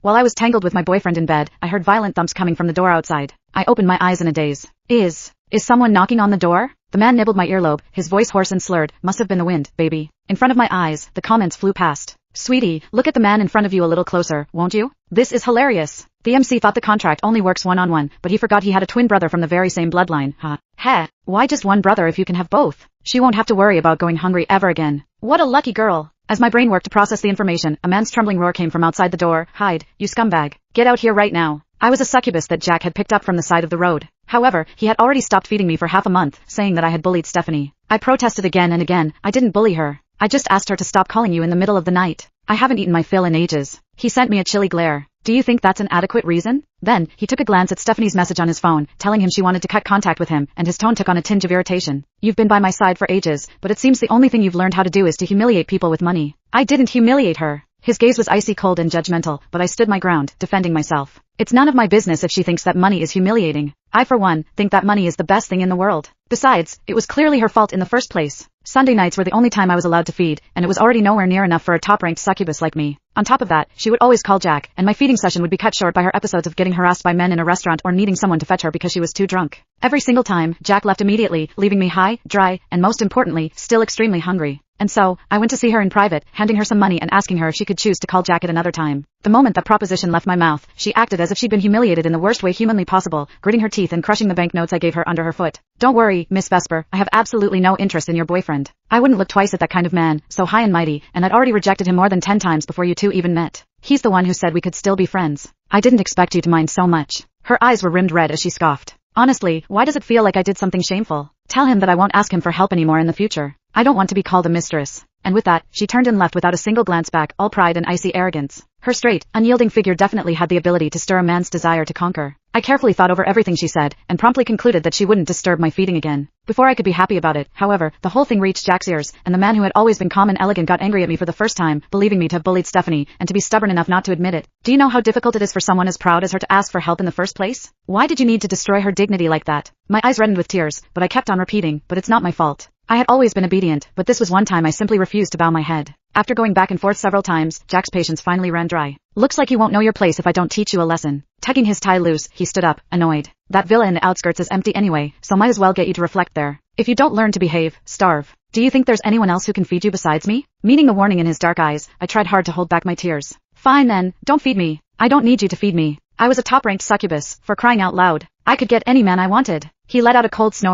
While I was tangled with my boyfriend in bed, I heard violent thumps coming from the door outside. I opened my eyes in a daze. Is someone knocking on the door? The man nibbled my earlobe, his voice hoarse and slurred. Must have been the wind, baby. In front of my eyes, the comments flew past. Sweetie, look at the man in front of you a little closer, won't you? This is hilarious. The MC thought the contract only works one-on-one, but he forgot he had a twin brother from the very same bloodline. Huh? Heh. Why just one brother if you can have both? She won't have to worry about going hungry ever again. What a lucky girl. As my brain worked to process the information, a man's trembling roar came from outside the door. Hide, you scumbag. Get out here right now. I was a succubus that Jack had picked up from the side of the road. However, he had already stopped feeding me for half a month, saying that I had bullied Stephanie. I protested again and again. I didn't bully her. I just asked her to stop calling you in the middle of the night. I haven't eaten my fill in ages. He sent me a chilly glare. Do you think that's an adequate reason? Then, he took a glance at Stephanie's message on his phone, telling him she wanted to cut contact with him, and his tone took on a tinge of irritation. You've been by my side for ages, but it seems the only thing you've learned how to do is to humiliate people with money. I didn't humiliate her. His gaze was icy cold and judgmental, but I stood my ground, defending myself. It's none of my business if she thinks that money is humiliating. I, for one, think that money is the best thing in the world. Besides, it was clearly her fault in the first place. Sunday nights were the only time I was allowed to feed, and it was already nowhere near enough for a top-ranked succubus like me. On top of that, she would always call Jack, and my feeding session would be cut short by her episodes of getting harassed by men in a restaurant or needing someone to fetch her because she was too drunk. Every single time, Jack left immediately, leaving me high, dry, and most importantly, still extremely hungry. And so, I went to see her in private, handing her some money and asking her if she could choose to call Jack at another time. The moment that proposition left my mouth, she acted as if she'd been humiliated in the worst way humanly possible, gritting her teeth and crushing the banknotes I gave her under her foot. Don't worry, Miss Vesper, I have absolutely no interest in your boyfriend. I wouldn't look twice at that kind of man, so high and mighty, and I'd already rejected him more than 10 times before you two even met. He's the one who said we could still be friends. I didn't expect you to mind so much. Her eyes were rimmed red as she scoffed. Honestly, why does it feel like I did something shameful? Tell him that I won't ask him for help anymore in the future. I don't want to be called a mistress. And with that, she turned and left without a single glance back, all pride and icy arrogance. Her straight, unyielding figure definitely had the ability to stir a man's desire to conquer. I carefully thought over everything she said, and promptly concluded that she wouldn't disturb my feeding again. Before I could be happy about it, however, the whole thing reached Jack's ears, and the man who had always been calm and elegant got angry at me for the first time, believing me to have bullied Stephanie, and to be stubborn enough not to admit it. Do you know how difficult it is for someone as proud as her to ask for help in the first place? Why did you need to destroy her dignity like that? My eyes reddened with tears, but I kept on repeating, but it's not my fault. I had always been obedient, but this was one time I simply refused to bow my head. After going back and forth several times, Jack's patience finally ran dry. Looks like you won't know your place if I don't teach you a lesson. Tugging his tie loose, he stood up, annoyed. That villa in the outskirts is empty anyway, so might as well get you to reflect there. If you don't learn to behave, starve. Do you think there's anyone else who can feed you besides me? Meeting the warning in his dark eyes, I tried hard to hold back my tears. Fine then, don't feed me. I don't need you to feed me. I was a top-ranked succubus, for crying out loud. I could get any man I wanted. He let out a cold snort.